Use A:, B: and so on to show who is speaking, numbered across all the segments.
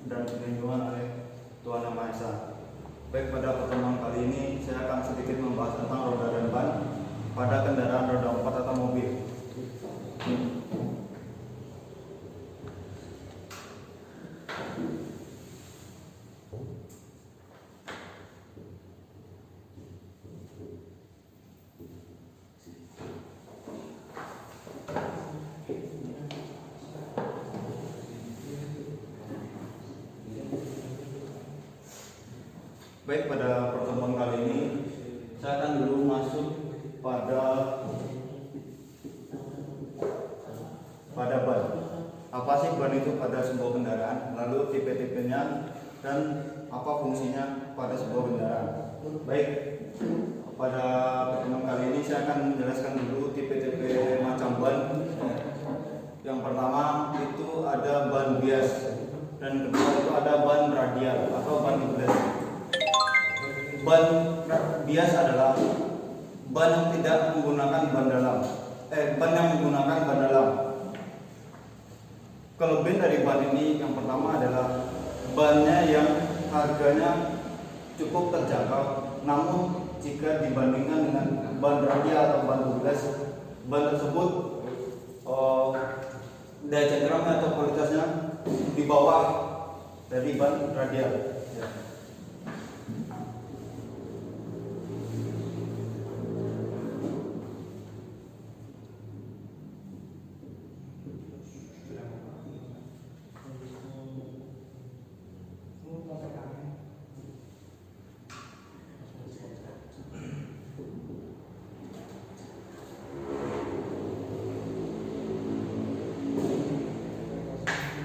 A: dan perlindungan oleh Tuhan Yang Maha Esa. Baik, pada pertemuan kali ini saya akan sedikit membahas tentang roda dan ban pada kendaraan roda 4 atau mobil. Baik, pada pertemuan kali ini saya akan dulu masuk pada ban. Apa sih ban itu pada sebuah kendaraan, lalu tipe-tipenya, dan apa fungsinya pada sebuah kendaraan. Baik, pada pertemuan kali ini saya akan menjelaskan dulu tipe-tipe macam ban. Yang pertama itu ada ban bias, dan kedua itu ada ban radial atau ban tubles. Ban bias adalah ban yang tidak menggunakan ban dalam. Ban yang menggunakan ban dalam. Kelebihan dari ban ini yang pertama adalah bannya yang harganya cukup terjangkau. Namun jika dibandingkan dengan ban radial atau ban tubles, ban tersebut daya cengkeramnya atau kualitasnya di bawah dari ban radial.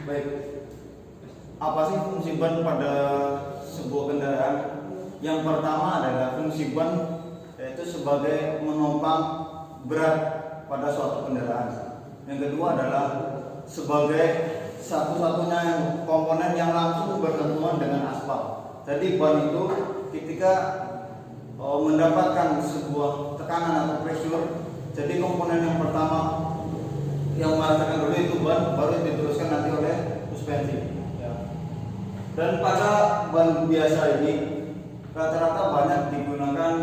A: Baik, apa sih fungsi ban pada sebuah kendaraan? Yang pertama adalah fungsi ban yaitu sebagai menopang berat pada suatu kendaraan. Yang kedua adalah sebagai satu-satunya komponen yang langsung bersentuhan dengan aspal. Jadi ban itu ketika mendapatkan sebuah tekanan atau pressure, jadi komponen yang pertama yang merasakan dulu itu ban, baru diteruskan nanti oleh suspensi. Dan pada ban biasa ini rata-rata banyak digunakan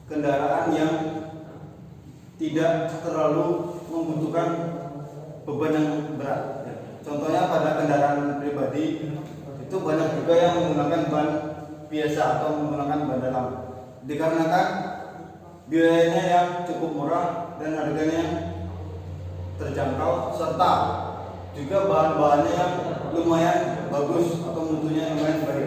A: kendaraan yang tidak terlalu membutuhkan beban yang berat. Contohnya pada kendaraan pribadi itu banyak juga yang menggunakan ban biasa atau menggunakan ban dalam, dikarenakan biayanya yang cukup murah dan harganya terjangkau, serta juga bahan-bahannya yang lumayan bagus atau mutunya lumayan baik.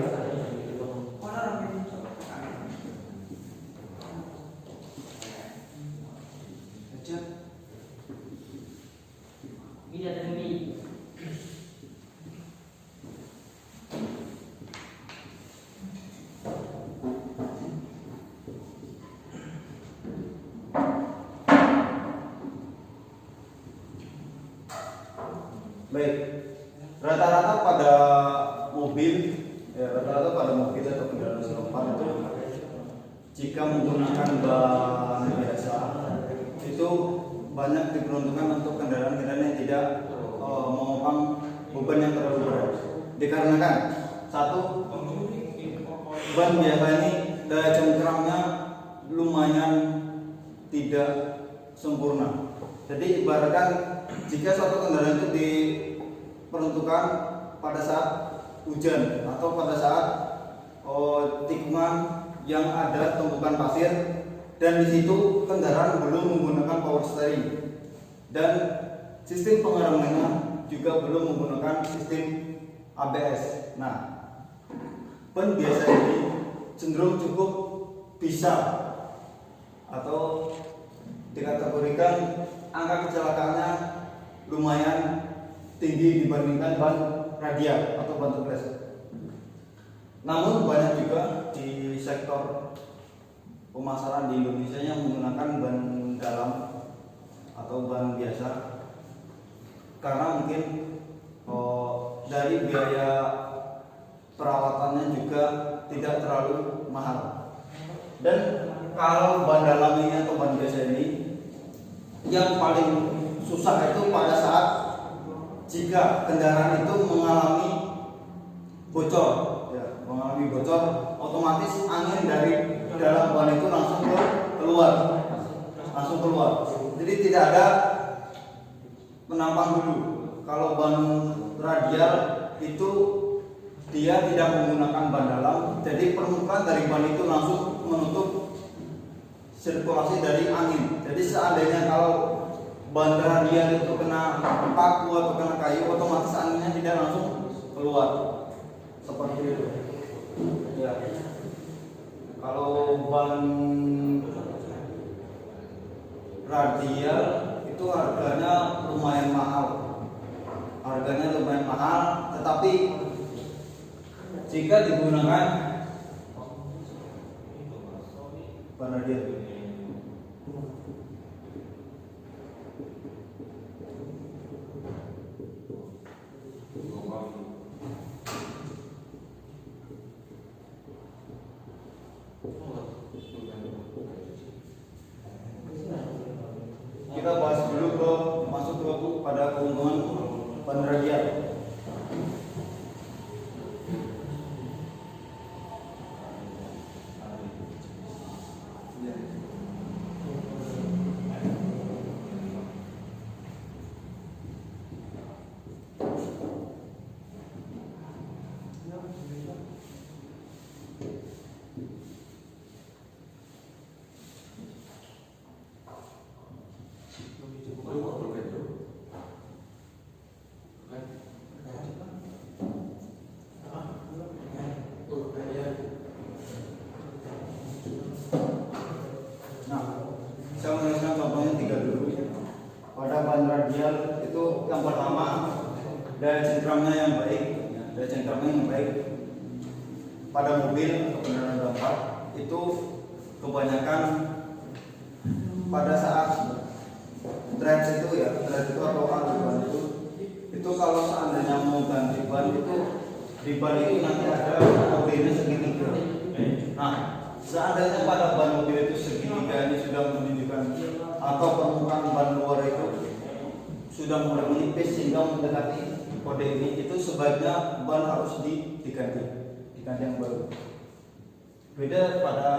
A: Baik, rata-rata pada mobil, atau kendaraan roda 4 itu jika menggunakan ban biasa itu banyak diperuntukkan untuk kendaraan-kendaraan yang tidak menopang beban yang terlalu berat. Dikarenakan satu, ban biasa ini daya cengkeramnya lumayan tidak sempurna. Jadi ibaratkan jika suatu kendaraan itu diperuntukkan pada saat hujan atau pada saat tikungan yang ada tumpukan pasir, dan di situ kendaraan belum menggunakan power steering dan sistem pengeremannya juga belum menggunakan sistem ABS. Nah, ban biasa ini cenderung cukup bisa atau dikategorikan angka kecelakaannya lumayan tinggi dibandingkan ban radial atau ban tubles. Namun banyak juga di sektor pemasaran di Indonesia yang menggunakan ban dalam atau ban biasa, karena mungkin dari biaya perawatannya juga tidak terlalu mahal. Dan kalau ban dalam ini atau ban biasa ini yang paling susah itu pada saat jika kendaraan itu mengalami bocor, ya, mengalami bocor, otomatis angin dari dalam ban itu langsung keluar. Jadi tidak ada penampang dulu. Kalau ban radial itu dia tidak menggunakan ban dalam, jadi permukaan dari ban itu langsung menutup sirkulasi dari angin. Jadi seandainya kalau ban radial itu kena paku atau kena kayu, otomatis anginnya tidak langsung keluar seperti itu. Ya. Kalau ban radial itu harganya lumayan mahal. Tetapi jika digunakan ban radial kita bahas dulu masuk pada keunggulan ban radial. Saya menuliskan contohnya 3 dulu. Pada ban radial itu yang pertama daya cengkramnya yang baik. Pada mobil atau kendaraan roda 4 itu kebanyakan pada saat dredge itu atau ban itu kalau seandainya mau ganti ban itu di ban itu nanti ada kodenya segitiga. Nah, seandainya pada ban mobil itu segitiga ini sudah menunjukkan atau permukaan ban luar itu sudah mulai menipis sehingga mendekati kode ini, itu sebaiknya ban harus diganti yang baru. Beda pada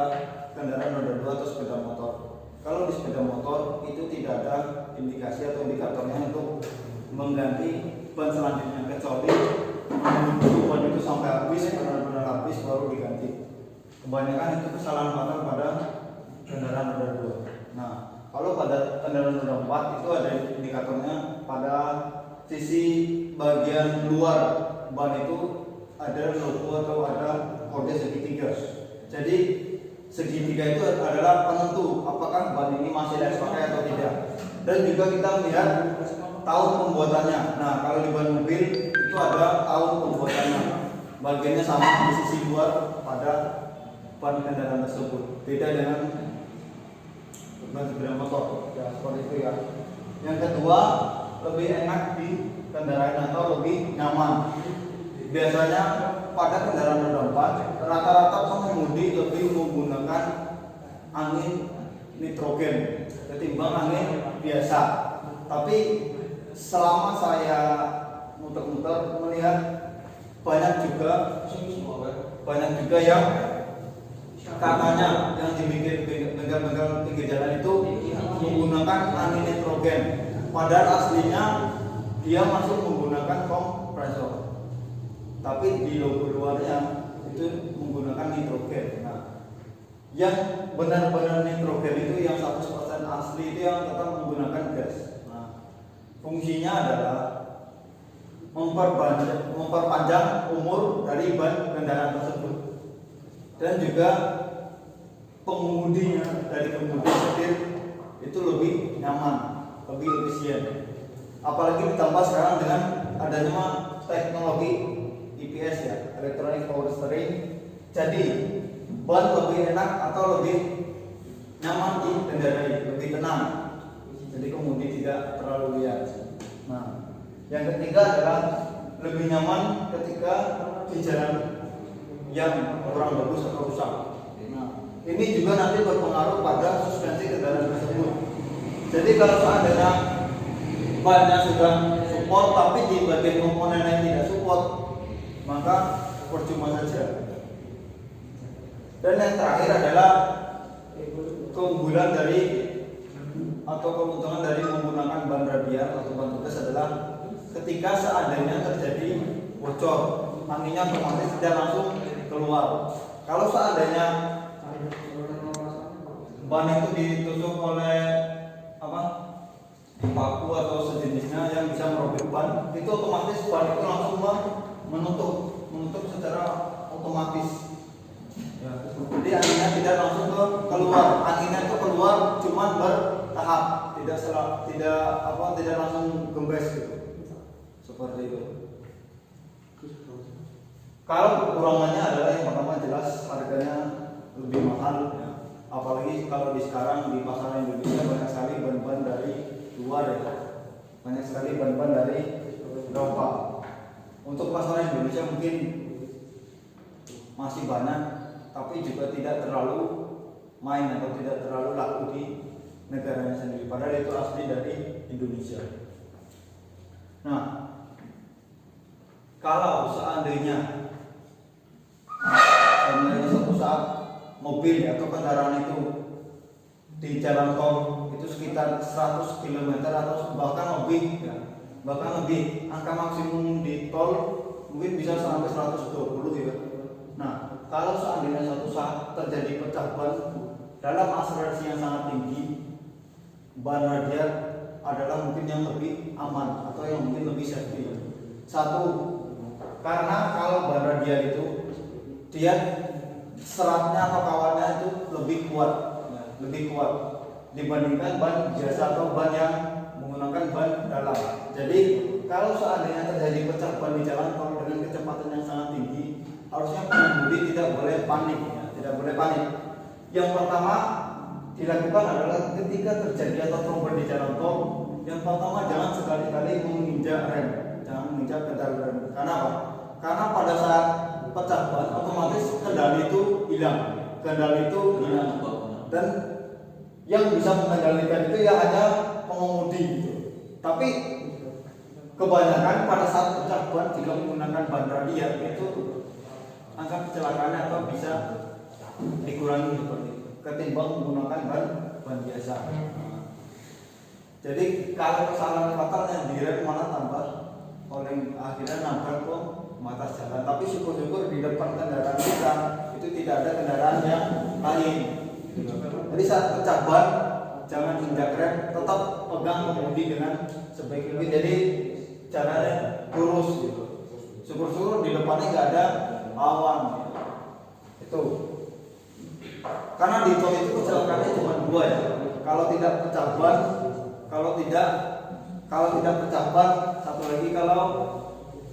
A: kendaraan roda 2 atau sepeda motor. Kalau di sepeda motor itu tidak ada indikasi atau indikatornya untuk mengganti ban selanjutnya, kecuali menunggu ban itu sampai habis, benar-benar habis baru diganti. Kebanyakan itu kesalahan fatal pada kendaraan roda 2. Nah, kalau pada kendaraan roda 4 itu ada indikatornya pada sisi bagian luar ban itu ada logo atau ada kode segitiga. Jadi segitiga itu adalah penentu apakah ban ini masih layak pakai atau tidak. Dan juga kita melihat tahun pembuatannya. Nah, kalau di ban mobil itu ada tahun pembuatannya. Bagiannya sama di sisi luar pada ban kendaraan tersebut. Beda dengan ban sepeda motor. Ya, seperti itu ya. Yang kedua, lebih enak di kendaraan atau lebih nyaman. Biasanya pada kendaraan roda 4 rata-rata pengemudi lebih menggunakan angin nitrogen ketimbang angin biasa. Tapi selama saya muter-muter melihat banyak juga yang katanya yang dibikin bengkel-bengkel pinggir jalan itu menggunakan angin nitrogen, padahal aslinya dia masih menggunakan kompresor. Tapi di logo luarnya itu menggunakan nitrogen. Nah, yang benar-benar nitrogen itu yang 100% asli itu yang tetap menggunakan gas. Nah, fungsinya adalah memperpanjang umur dari ban kendaraan tersebut, dan juga pengemudinya dari kemudi setir itu lebih nyaman, lebih efisien. Apalagi ditambah sekarang dengan adanya teknologi EPS ya, electronic power steering. Jadi ban lebih enak atau lebih nyaman dikendarai, lebih tenang. Jadi kemudi tidak terlalu liar. Nah, yang ketiga adalah lebih nyaman ketika di jalan yang kurang bagus atau rusak. Nah, ini juga nanti berpengaruh pada suspensi kendaraan tersebut. Jadi kalau seandainya bannya sudah support tapi di bagian komponen yang tidak support, maka percuma saja. Dan yang terakhir adalah keunggulan dari atau keuntungan dari menggunakan ban radial atau ban tugas adalah ketika seandainya terjadi bocor, anginnya otomatis tidak langsung keluar. Kalau seandainya ban itu ditusuk oleh paku atau sejenisnya yang bisa merobek ban, itu otomatis ban itu langsung menutup secara otomatis. Ya. Jadi anginnya tidak langsung keluar, anginnya itu keluar cuman bertahap, tidak langsung gembes gitu. Seperti itu. Kalau kekurangannya adalah yang pertama jelas harganya lebih mahal, ya. Apalagi kalau di sekarang di pasaran Indonesia banyak sekali ban-ban dari luar, ya. Banyak sekali ban-ban dari Eropa. Untuk pasaran Indonesia mungkin masih banyak, tapi juga tidak terlalu main atau tidak terlalu laku di negaranya sendiri. Padahal itu asli dari Indonesia. Nah, kalau seandainya suatu saat mobil atau kendaraan itu di jalan tol itu sekitar 100 km atau bahkan lebih, ya, angka maksimum di tol mungkin bisa sampai 120, ya. Nah, kalau seandainya suatu saat terjadi pecah ban dalam akselerasi yang sangat tinggi, ban radial adalah mungkin yang lebih aman atau yang mungkin lebih safety. Satu, karena kalau ban radial itu dia seratnya atau kawatnya itu lebih kuat, ya, dibandingkan ban biasa atau ban yang menggunakan ban dalam. Jadi kalau seandainya terjadi pecah ban di jalan tol dengan kecepatan yang sangat tinggi, harusnya pengemudi tidak boleh panik, ya, tidak boleh panik. Yang pertama dilakukan adalah ketika terjadi atau trombon di jalan tol, yang pertama jangan sekali-kali menginjak rem, jangan menginjak pedal rem. Karena apa? Karena pada saat pecah ban otomatis kendali itu hilang, dan yang bisa mengendalikan itu ya hanya pengemudi gitu. Tapi kebanyakan pada saat pecah ban jika menggunakan ban radial itu angka kecelakaannya atau bisa dikurangi seperti itu ketimbang menggunakan ban biasa. Jadi kalau kesalahan fatalnya di rem malah tambah oleh akhirnya nabrak ke batas jalan. Tapi syukur-syukur di depan kendaraan kita itu tidak ada kendaraan yang lain. Jadi saat pecah ban jangan injak rem, tetap pegang pengemudi dengan sebaik mungkin. Jadi caranya lurus gitu. Syukur-syukur di depannya nggak ada awan. Itu. Karena di tol itu kecelakaannya cuma dua, ya. Kalau tidak pecah ban, kalau tidak pecah ban, satu lagi kalau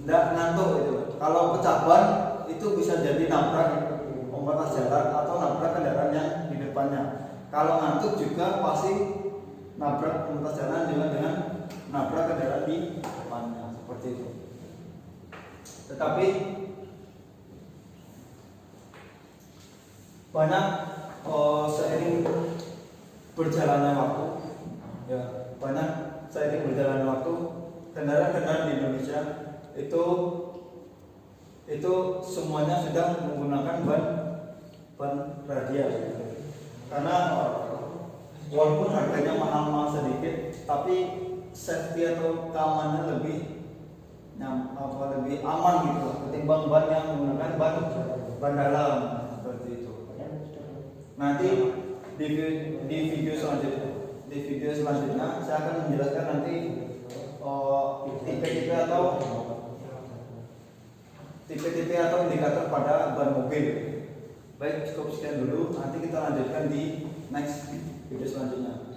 A: tidak ngantuk gitu. Kalau pecah ban itu bisa jadi nabrak pembatas jalan atau nabrak kendaraan yang di depannya. Kalau ngantuk juga pasti nabrak pembatas jalan juga dengan nabrak kendaraan di depannya, seperti itu. Tetapi banyak seiring berjalannya waktu, ya, kendaraan-kendaraan di Indonesia itu semuanya sudah menggunakan ban radial. Karena walaupun harganya mahal sedikit, tapi safety atau keamanannya lebih aman gitu ketimbang ban yang menggunakan ban dalam seperti itu. Nanti di video selanjutnya saya akan menjelaskan nanti tipe-tipe atau indikator pada ban mobil. Baik, cukup sekian dulu. Nanti kita lanjutkan di next video selanjutnya.